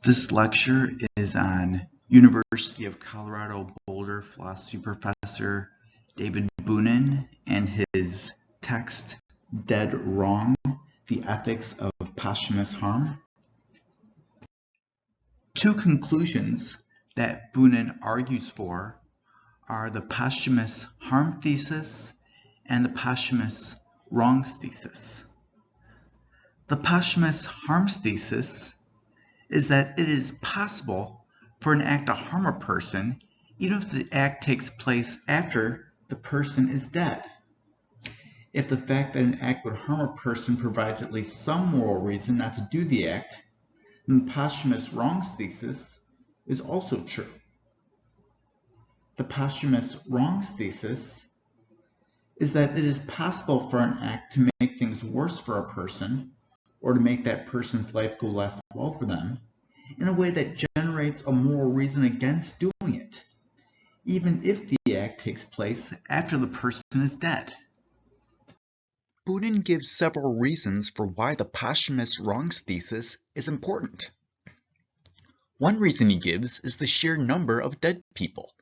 This lecture is on University of Colorado Boulder philosophy professor David Boonin and his text, Dead Wrong, The Ethics of Posthumous Harm. Two conclusions that Boonin argues for are the posthumous harm thesis and the posthumous wrongs thesis. The posthumous harms thesis is that it is possible for an act to harm a person even if the act takes place after the person is dead. If the fact that an act would harm a person provides at least some moral reason not to do the act, then the posthumous wrongs thesis is also true. The posthumous wrongs thesis is that it is possible for an act to make things worse for a person or to make that person's life go less well for them in a way that generates a moral reason against doing it, even if the act takes place after the person is dead. Boonin gives several reasons for why the posthumous wrongs thesis is important. One reason he gives is the sheer number of dead people.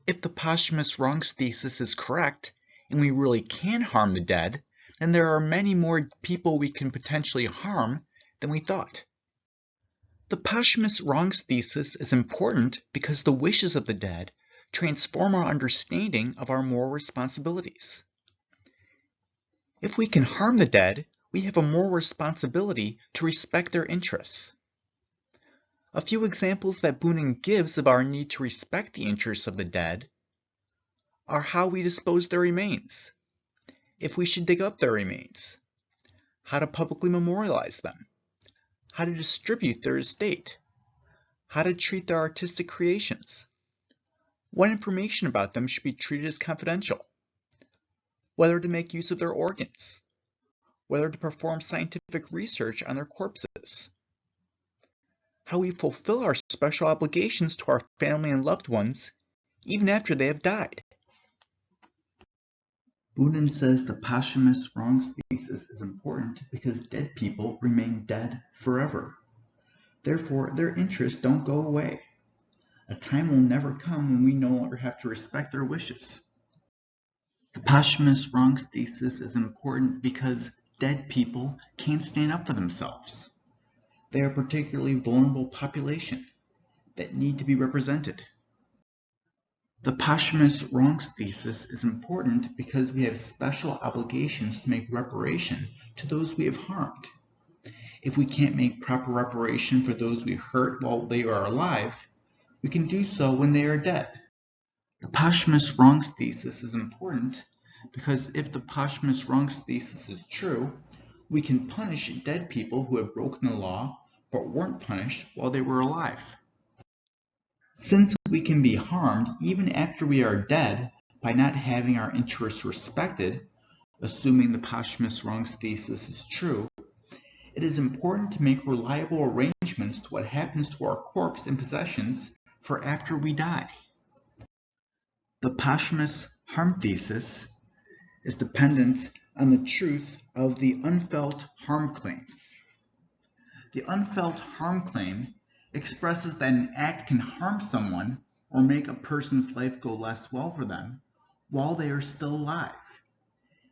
If the posthumous wrongs thesis is correct, and we really can harm the dead, then there are many more people we can potentially harm than we thought. The posthumous wrongs thesis is important because the wishes of the dead transform our understanding of our moral responsibilities. If we can harm the dead, we have a moral responsibility to respect their interests. A few examples that Boonin gives of our need to respect the interests of the dead are how we dispose their remains, if we should dig up their remains, how to publicly memorialize them, how to distribute their estate, how to treat their artistic creations, what information about them should be treated as confidential, whether to make use of their organs, whether to perform scientific research on their corpses, how we fulfill our special obligations to our family and loved ones even after they have died. Boonin says the posthumous wrongs thesis is important because dead people remain dead forever. Therefore, their interests don't go away. A time will never come when we no longer have to respect their wishes. The posthumous wrongs thesis is important because dead people can't stand up for themselves. They are a particularly vulnerable population that need to be represented. The posthumous wrongs thesis is important because we have special obligations to make reparation to those we have harmed. If we can't make proper reparation for those we hurt while they are alive, we can do so when they are dead. The posthumous wrongs thesis is important because if the posthumous wrongs thesis is true, we can punish dead people who have broken the law but weren't punished while they were alive. Since we can be harmed even after we are dead by not having our interests respected, assuming the posthumous wrongs thesis is true, it is important to make reliable arrangements to what happens to our corpse and possessions for after we die. The posthumous harm thesis is dependent on the truth of the unfelt harm claim. The unfelt harm claim expresses that an act can harm someone or make a person's life go less well for them while they are still alive,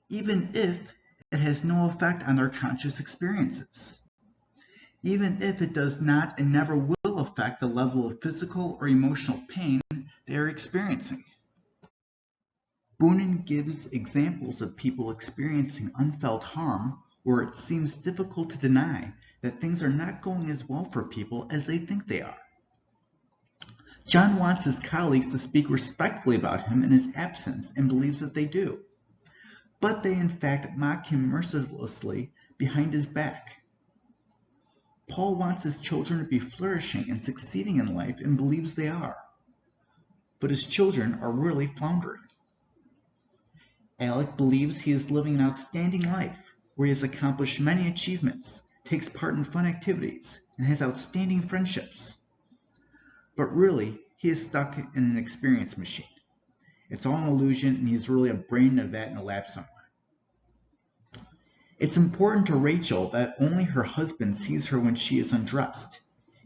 even if it has no effect on their conscious experiences, even if it does not and never will affect the level of physical or emotional pain they are experiencing. Boonin gives examples of people experiencing unfelt harm where it seems difficult to deny that things are not going as well for people as they think they are. John wants his colleagues to speak respectfully about him in his absence and believes that they do, but they in fact mock him mercilessly behind his back. Paul wants his children to be flourishing and succeeding in life and believes they are, but his children are really floundering. Alec believes he is living an outstanding life where he has accomplished many achievements, takes part in fun activities, and has outstanding friendships. But really, he is stuck in an experience machine. It's all an illusion, and he is really a brain in a vat in a lab somewhere. It's important to Rachel that only her husband sees her when she is undressed.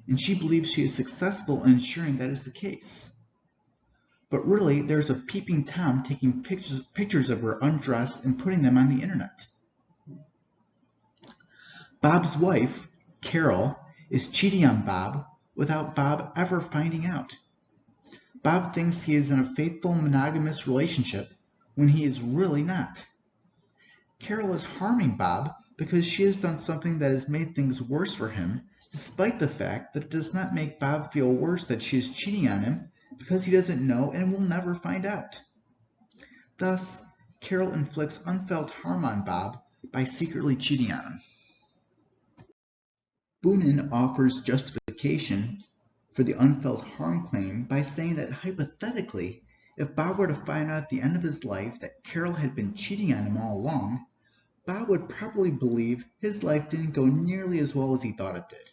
and she believes she is successful in ensuring that is the case. But really, there's a peeping Tom taking pictures of her undressed and putting them on the internet. Bob's wife, Carol, is cheating on Bob without Bob ever finding out. Bob thinks he is in a faithful monogamous relationship when he is really not. Carol is harming Bob because she has done something that has made things worse for him, despite the fact that it does not make Bob feel worse that she is cheating on him because he doesn't know and will never find out. Thus, Carol inflicts unfelt harm on Bob by secretly cheating on him. Boonin offers justification for the unfelt harm claim by saying that hypothetically, if Bob were to find out at the end of his life that Carol had been cheating on him all along, Bob would probably believe his life didn't go nearly as well as he thought it did.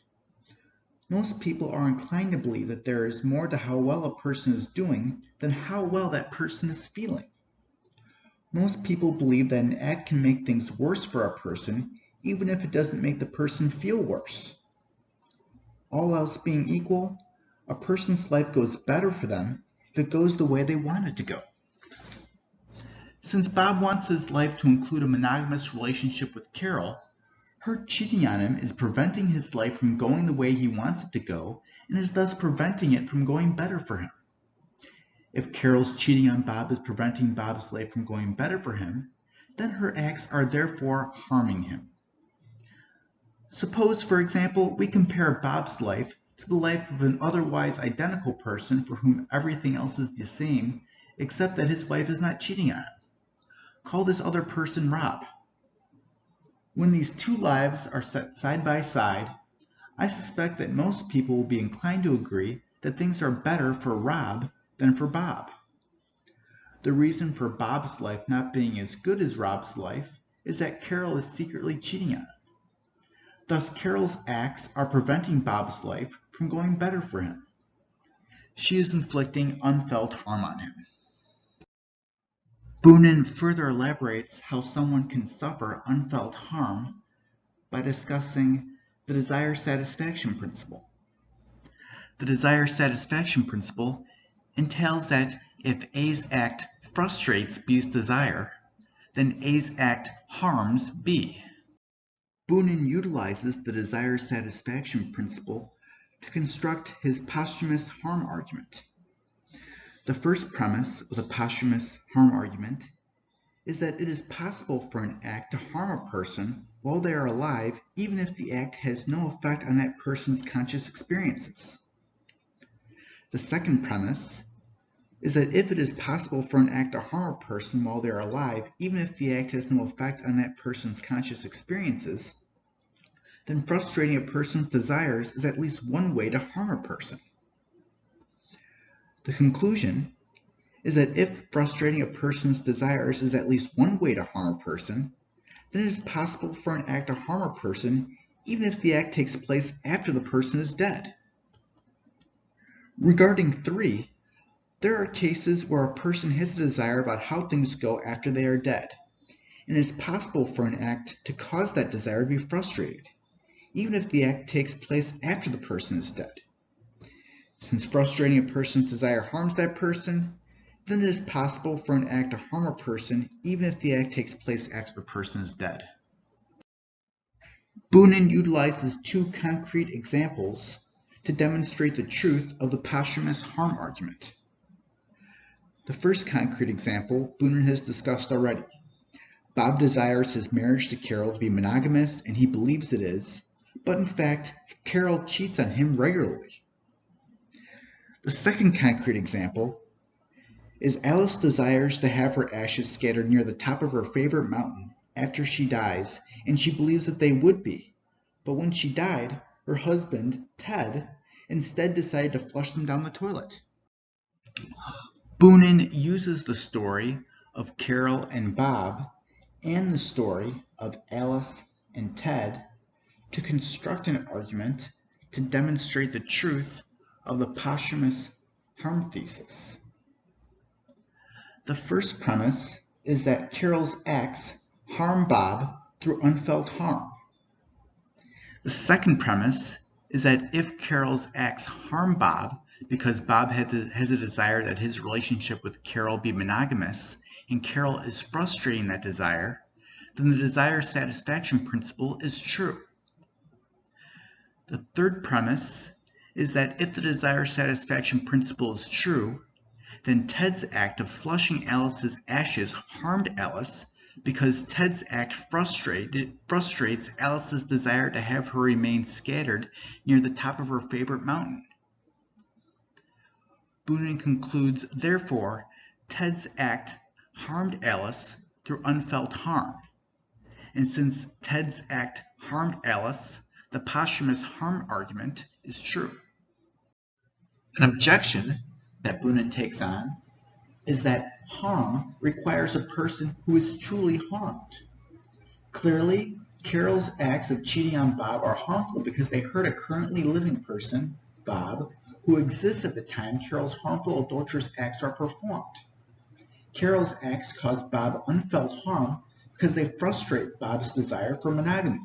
Most people are inclined to believe that there is more to how well a person is doing than how well that person is feeling. Most people believe that an act can make things worse for a person, even if it doesn't make the person feel worse. All else being equal, a person's life goes better for them if it goes the way they want it to go. Since Bob wants his life to include a monogamous relationship with Carol, her cheating on him is preventing his life from going the way he wants it to go and is thus preventing it from going better for him. If Carol's cheating on Bob is preventing Bob's life from going better for him, then her acts are therefore harming him. Suppose, for example, we compare Bob's life to the life of an otherwise identical person for whom everything else is the same, except that his wife is not cheating on him. Call this other person Rob. When these two lives are set side by side, I suspect that most people will be inclined to agree that things are better for Rob than for Bob. The reason for Bob's life not being as good as Rob's life is that Carol is secretly cheating on him. Thus, Carol's acts are preventing Bob's life from going better for him. She is inflicting unfelt harm on him. Boonin further elaborates how someone can suffer unfelt harm by discussing the desire satisfaction principle. The desire satisfaction principle entails that if A's act frustrates B's desire, then A's act harms B. Boonin utilizes the desire satisfaction principle to construct his posthumous harm argument. The first premise of the posthumous harm argument is that it is possible for an act to harm a person while they are alive, even if the act has no effect on that person's conscious experiences. The second premise is that if it is possible for an act to harm a person while they are alive, even if the act has no effect on that person's conscious experiences, then frustrating a person's desires is at least one way to harm a person. The conclusion is that if frustrating a person's desires is at least one way to harm a person, then it is possible for an act to harm a person even if the act takes place after the person is dead. Regarding 3, there are cases where a person has a desire about how things go after they are dead, and it is possible for an act to cause that desire to be frustrated, even if the act takes place after the person is dead. Since frustrating a person's desire harms that person, then it is possible for an act to harm a person even if the act takes place after the person is dead. Boonin utilizes 2 concrete examples to demonstrate the truth of the posthumous harm argument. The first concrete example Boonin has discussed already. Bob desires his marriage to Carol to be monogamous, and he believes it is, but in fact, Carol cheats on him regularly. The second concrete example is Alice desires to have her ashes scattered near the top of her favorite mountain after she dies, and she believes that they would be. But when she died, her husband, Ted, instead decided to flush them down the toilet. Boonin uses the story of Carol and Bob and the story of Alice and Ted to construct an argument to demonstrate the truth of the posthumous harm thesis. The first premise is that Carol's acts harm Bob through unfelt harm. The second premise is that if Carol's acts harm Bob because Bob has a desire that his relationship with Carol be monogamous, and Carol is frustrating that desire, then the desire satisfaction principle is true. The third premise is that if the desire satisfaction principle is true, then Ted's act of flushing Alice's ashes harmed Alice because Ted's act frustrates Alice's desire to have her remain scattered near the top of her favorite mountain. Boonin concludes, therefore, Ted's act harmed Alice through unfelt harm. And since Ted's act harmed Alice, the posthumous harm argument is true. An objection that Boonin takes on is that harm requires a person who is truly harmed. Clearly, Carol's acts of cheating on Bob are harmful because they hurt a currently living person, Bob, who exists at the time Carol's harmful adulterous acts are performed. Carol's acts cause Bob unfelt harm because they frustrate Bob's desire for monogamy.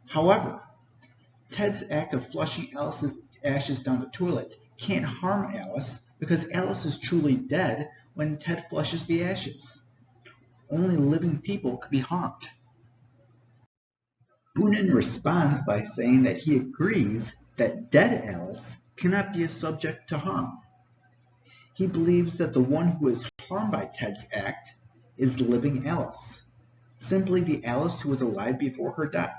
However, Ted's act of flushing Alice's ashes down the toilet can't harm Alice because Alice is truly dead when Ted flushes the ashes. Only living people could be harmed. Boonin responds by saying that he agrees that dead Alice cannot be a subject to harm. He believes that the one who is harmed by Ted's act is living Alice, simply the Alice who was alive before her death,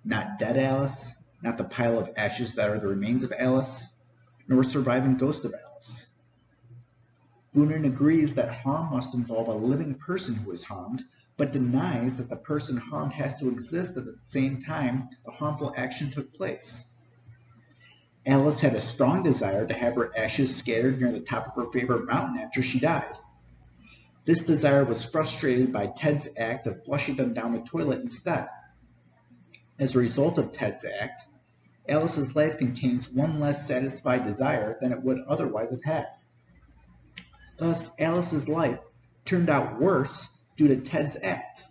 not dead Alice, not the pile of ashes that are the remains of Alice, nor a surviving ghost of Alice. Boonin agrees that harm must involve a living person who is harmed, but denies that the person harmed has to exist at the same time the harmful action took place. Alice had a strong desire to have her ashes scattered near the top of her favorite mountain after she died. This desire was frustrated by Ted's act of flushing them down the toilet instead. As a result of Ted's act, Alice's life contains one less satisfied desire than it would otherwise have had. Thus, Alice's life turned out worse due to Ted's act.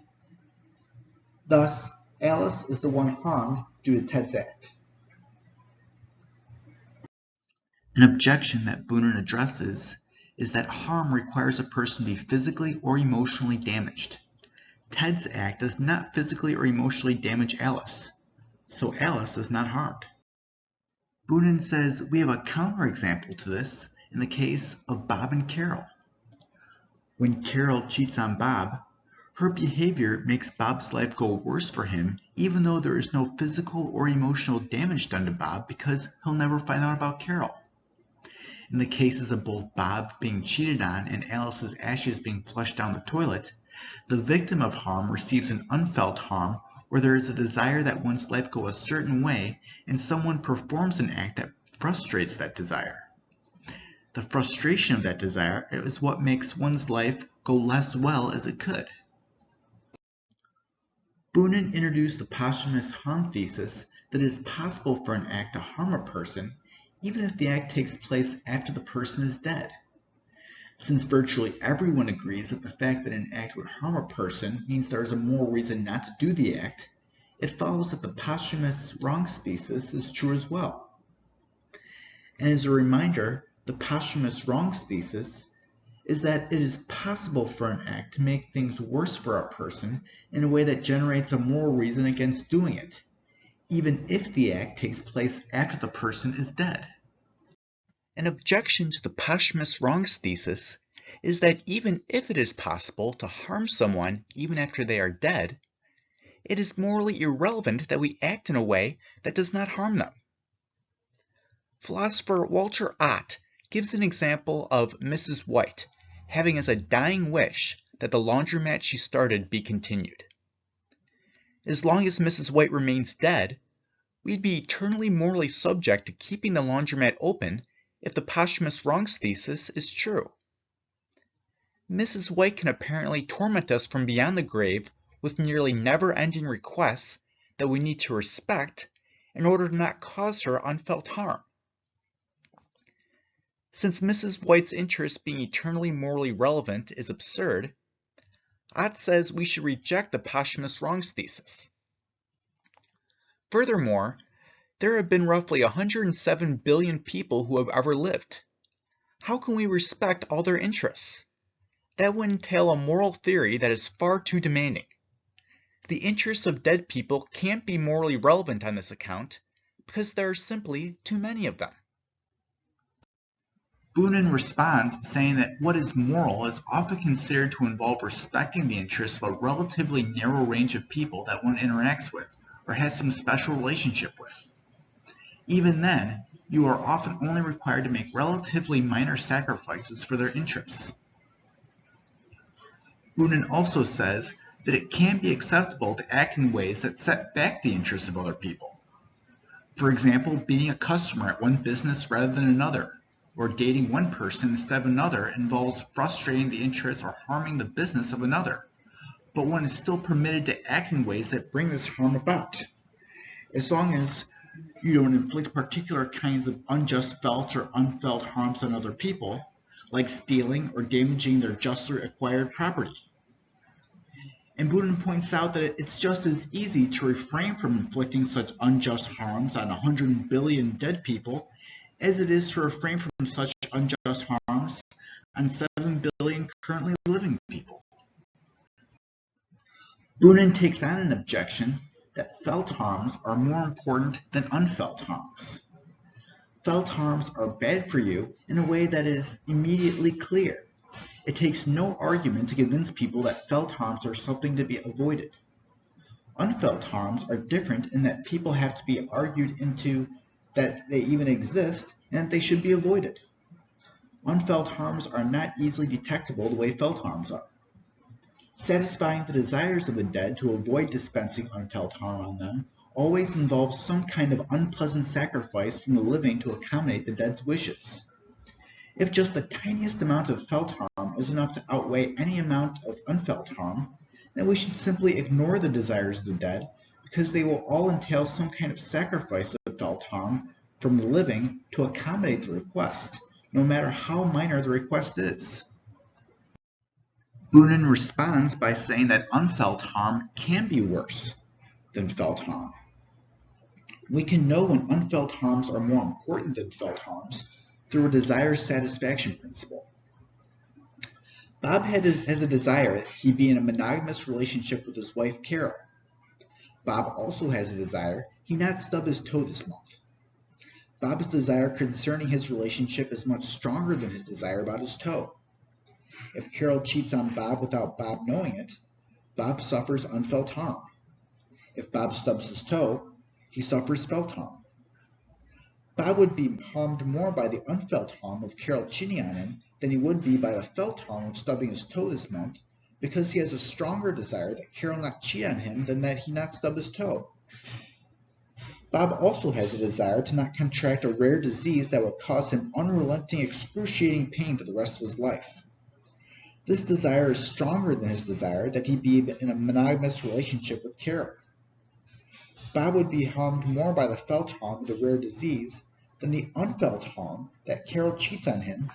Thus, Alice is the one harmed due to Ted's act. An objection that Boonin addresses is that harm requires a person to be physically or emotionally damaged. Ted's act does not physically or emotionally damage Alice, so Alice is not harmed. Boonin says we have a counterexample to this in the case of Bob and Carol. When Carol cheats on Bob, her behavior makes Bob's life go worse for him, even though there is no physical or emotional damage done to Bob because he'll never find out about Carol. In the cases of both Bob being cheated on and Alice's ashes being flushed down the toilet, the victim of harm receives an unfelt harm where there is a desire that one's life go a certain way and someone performs an act that frustrates that desire. The frustration of that desire is what makes one's life go less well as it could. Boonin introduced the posthumous harm thesis that it is possible for an act to harm a person even if the act takes place after the person is dead. Since virtually everyone agrees that the fact that an act would harm a person means there is a moral reason not to do the act, it follows that the posthumous wrongs thesis is true as well. And as a reminder, the posthumous wrongs thesis is that it is possible for an act to make things worse for a person in a way that generates a moral reason against doing it, even if the act takes place after the person is dead. An objection to the posthumous wrongs thesis is that even if it is possible to harm someone even after they are dead, it is morally irrelevant that we act in a way that does not harm them. Philosopher Walter Ott gives an example of Mrs. White having as a dying wish that the laundromat she started be continued. As long as Mrs. White remains dead, we'd be eternally morally subject to keeping the laundromat open if the posthumous wrongs thesis is true. Mrs. White can apparently torment us from beyond the grave with nearly never-ending requests that we need to respect in order to not cause her unfelt harm. Since Mrs. White's interest being eternally morally relevant is absurd, Ott says we should reject the posthumous wrongs thesis. Furthermore, There have been roughly 107 billion people who have ever lived. How can we respect all their interests? That would entail a moral theory that is far too demanding. The interests of dead people can't be morally relevant on this account because there are simply too many of them. Boonin responds saying that what is moral is often considered to involve respecting the interests of a relatively narrow range of people that one interacts with or has some special relationship with. Even then, you are often only required to make relatively minor sacrifices for their interests. Boonin also says that it can be acceptable to act in ways that set back the interests of other people. For example, being a customer at one business rather than another, or dating one person instead of another involves frustrating the interests or harming the business of another, but one is still permitted to act in ways that bring this harm about, as long as you don't inflict particular kinds of unjust felt or unfelt harms on other people, like stealing or damaging their justly acquired property. And Boonin points out that it's just as easy to refrain from inflicting such unjust harms on 100 billion dead people as it is to refrain from such unjust harms on 7 billion currently living people. Boonin takes on an objection that felt harms are more important than unfelt harms. Felt harms are bad for you in a way that is immediately clear. It takes no argument to convince people that felt harms are something to be avoided. Unfelt harms are different in that people have to be argued into that they even exist and that they should be avoided. Unfelt harms are not easily detectable the way felt harms are. Satisfying the desires of the dead to avoid dispensing unfelt harm on them always involves some kind of unpleasant sacrifice from the living to accommodate the dead's wishes. If just the tiniest amount of felt harm is enough to outweigh any amount of unfelt harm, then we should simply ignore the desires of the dead because they will all entail some kind of sacrifice of felt harm from the living to accommodate the request, no matter how minor the request is. Boonin responds by saying that unfelt harm can be worse than felt harm. We can know when unfelt harms are more important than felt harms through a desire satisfaction principle. Bob has a desire that he be in a monogamous relationship with his wife Carol. Bob also has a desire he not stub his toe this month. Bob's desire concerning his relationship is much stronger than his desire about his toe. If Carol cheats on Bob without Bob knowing it, Bob suffers unfelt harm. If Bob stubs his toe, he suffers felt harm. Bob would be harmed more by the unfelt harm of Carol cheating on him than he would be by the felt harm of stubbing his toe this month, because he has a stronger desire that Carol not cheat on him than that he not stub his toe. Bob also has a desire to not contract a rare disease that would cause him unrelenting, excruciating pain for the rest of his life. This desire is stronger than his desire that he be in a monogamous relationship with Carol. Bob would be harmed more by the felt harm of the rare disease than the unfelt harm that Carol cheats on him,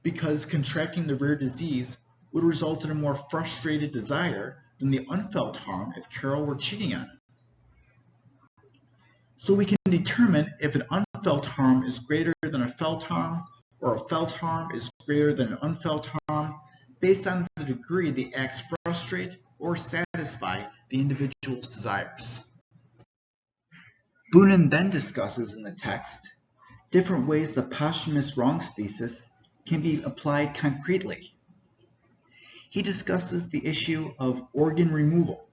because contracting the rare disease would result in a more frustrated desire than the unfelt harm if Carol were cheating on him. So we can determine if an unfelt harm is greater than a felt harm, or a felt harm is greater than an unfelt harm, based on the degree the acts frustrate or satisfy the individual's desires. Boonin then discusses in the text different ways the posthumous wrongs thesis can be applied concretely. He discusses the issue of organ removal.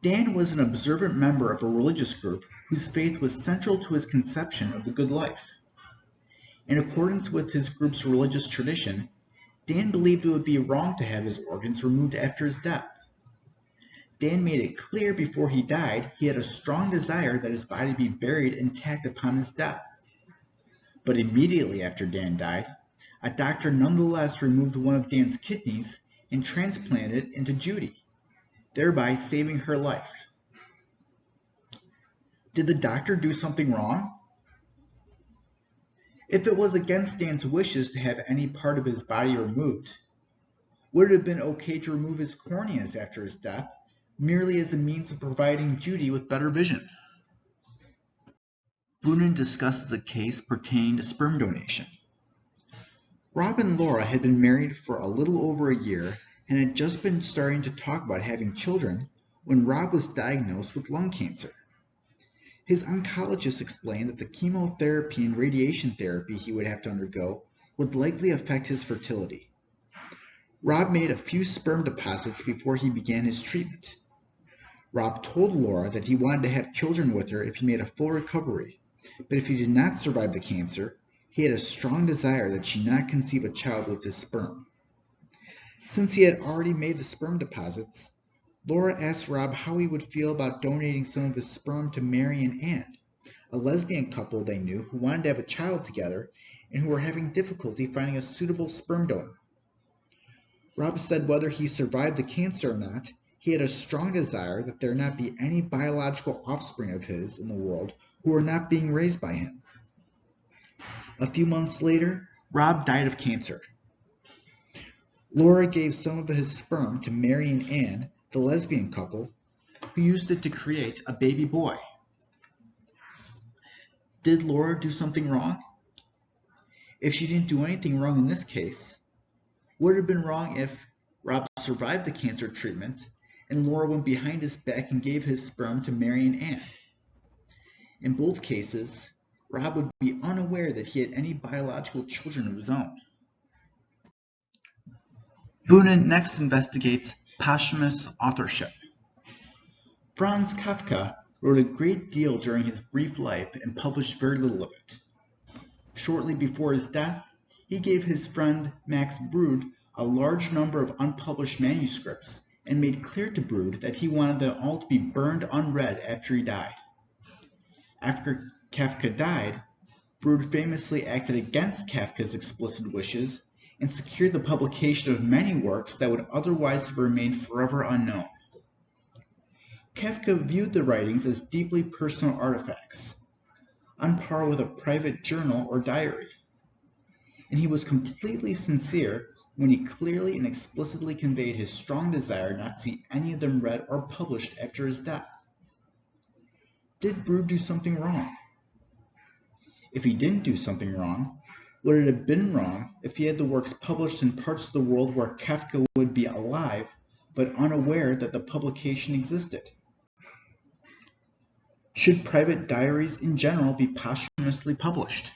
Dan was an observant member of a religious group whose faith was central to his conception of the good life. In accordance with his group's religious tradition, Dan believed it would be wrong to have his organs removed after his death. Dan made it clear before he died he had a strong desire that his body be buried intact upon his death. But immediately after Dan died, a doctor nonetheless removed one of Dan's kidneys and transplanted it into Judy, thereby saving her life. Did the doctor do something wrong? If it was against Dan's wishes to have any part of his body removed, would it have been okay to remove his corneas after his death, merely as a means of providing Judy with better vision? Boonin discusses a case pertaining to sperm donation. Rob and Laura had been married for a little over a year and had just been starting to talk about having children when Rob was diagnosed with lung cancer. His oncologist explained that the chemotherapy and radiation therapy he would have to undergo would likely affect his fertility. Rob made a few sperm deposits before he began his treatment. Rob told Laura that he wanted to have children with her if he made a full recovery, but if he did not survive the cancer, he had a strong desire that she not conceive a child with his sperm. Since he had already made the sperm deposits, Laura asked Rob how he would feel about donating some of his sperm to Mary and Ann, a lesbian couple they knew who wanted to have a child together and who were having difficulty finding a suitable sperm donor. Rob said whether he survived the cancer or not, he had a strong desire that there not be any biological offspring of his in the world who were not being raised by him. A few months later, Rob died of cancer. Laura gave some of his sperm to Mary and Ann, the lesbian couple, who used it to create a baby boy. Did Laura do something wrong? If she didn't do anything wrong in this case, would it have been wrong if Rob survived the cancer treatment and Laura went behind his back and gave his sperm to Mary and Ann? In both cases, Rob would be unaware that he had any biological children of his own. Boonin next investigates posthumous authorship. Franz Kafka wrote a great deal during his brief life and published very little of it. Shortly before his death, he gave his friend Max Brod a large number of unpublished manuscripts and made clear to Brod that he wanted them all to be burned unread after he died. After Kafka died, Brod famously acted against Kafka's explicit wishes and secured the publication of many works that would otherwise have remained forever unknown. Kafka viewed the writings as deeply personal artifacts, on par with a private journal or diary, and he was completely sincere when he clearly and explicitly conveyed his strong desire not to see any of them read or published after his death. Did Brod do something wrong? If he didn't do something wrong, would it have been wrong if he had the works published in parts of the world where Kafka would be alive but unaware that the publication existed? Should private diaries in general be posthumously published?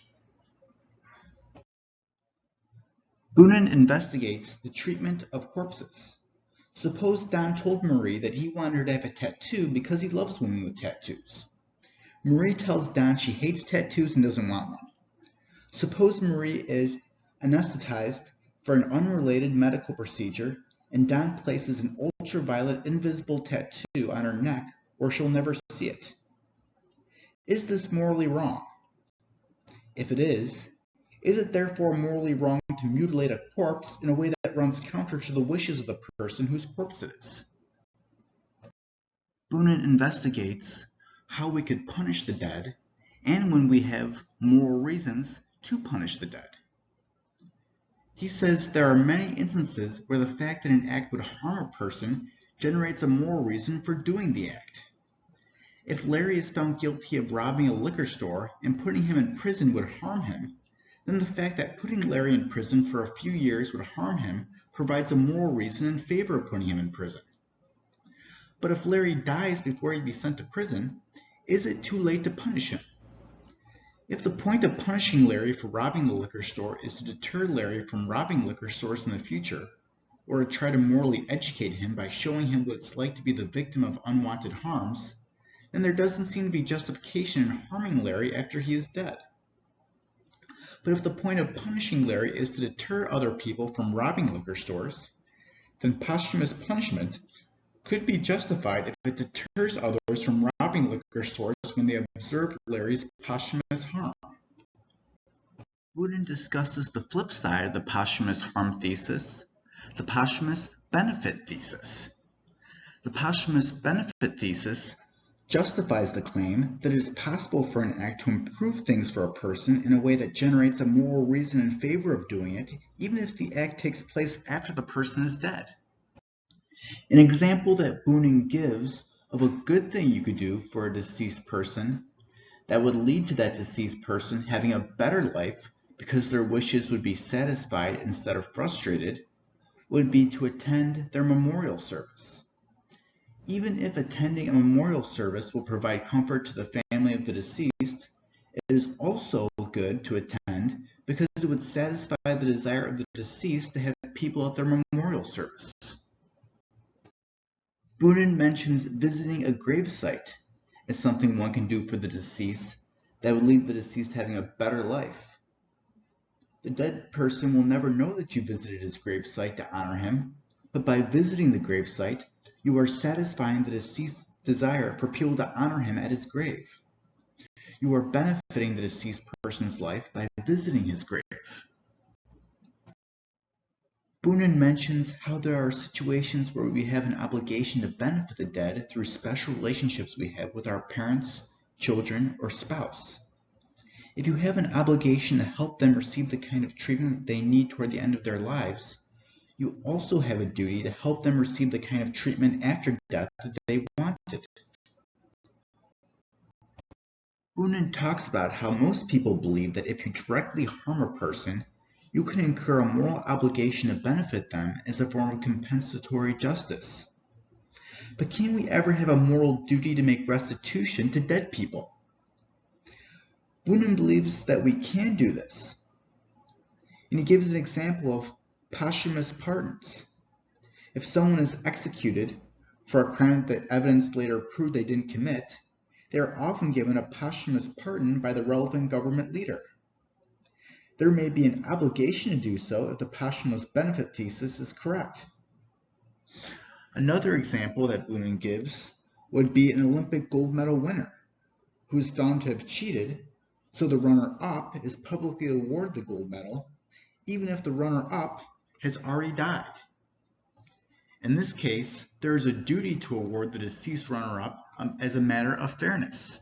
Boonin investigates the treatment of corpses. Suppose Don told Marie that he wanted her to have a tattoo because he loves women with tattoos. Marie tells Don she hates tattoos and doesn't want one. Suppose Marie is anesthetized for an unrelated medical procedure and Don places an ultraviolet invisible tattoo on her neck where she'll never see it. Is this morally wrong? If it is it therefore morally wrong to mutilate a corpse in a way that runs counter to the wishes of the person whose corpse it is? Boonin investigates how we could punish the dead and when we have moral reasons to punish the dead. He says there are many instances where the fact that an act would harm a person generates a moral reason for doing the act. If Larry is found guilty of robbing a liquor store and putting him in prison would harm him, then the fact that putting Larry in prison for a few years would harm him provides a moral reason in favor of putting him in prison. But if Larry dies before he'd be sent to prison, is it too late to punish him? If the point of punishing Larry for robbing the liquor store is to deter Larry from robbing liquor stores in the future, or to try to morally educate him by showing him what it's like to be the victim of unwanted harms, then there doesn't seem to be justification in harming Larry after he is dead. But if the point of punishing Larry is to deter other people from robbing liquor stores, then posthumous punishment could be justified if it deters others from robbing liquor stores when they observe Larry's posthumous harm. Boonin discusses the flip side of the posthumous harm thesis, the posthumous benefit thesis. The posthumous benefit thesis justifies the claim that it is possible for an act to improve things for a person in a way that generates a moral reason in favor of doing it, even if the act takes place after the person is dead. An example that Boonin gives of a good thing you could do for a deceased person that would lead to that deceased person having a better life because their wishes would be satisfied instead of frustrated would be to attend their memorial service. Even if attending a memorial service will provide comfort to the family of the deceased, it is also good to attend because it would satisfy the desire of the deceased to have people at their memorial service. Bunin mentions visiting a gravesite as something one can do for the deceased that would lead the deceased having a better life. The dead person will never know that you visited his gravesite to honor him, but by visiting the gravesite, you are satisfying the deceased's desire for people to honor him at his grave. You are benefiting the deceased person's life by visiting his grave. Bunin mentions how there are situations where we have an obligation to benefit the dead through special relationships we have with our parents, children, or spouse. If you have an obligation to help them receive the kind of treatment they need toward the end of their lives, you also have a duty to help them receive the kind of treatment after death that they wanted. Bunin talks about how most people believe that if you directly harm a person, you can incur a moral obligation to benefit them as a form of compensatory justice. But can we ever have a moral duty to make restitution to dead people? Bunin believes that we can do this, and he gives an example of posthumous pardons. If someone is executed for a crime that evidence later proved they didn't commit, they are often given a posthumous pardon by the relevant government leader. There may be an obligation to do so if the posthumous benefit thesis is correct. Another example that Bunin gives would be an Olympic gold medal winner who is found to have cheated, so the runner-up is publicly awarded the gold medal, even if the runner-up has already died. In this case, there is a duty to award the deceased runner-up as a matter of fairness.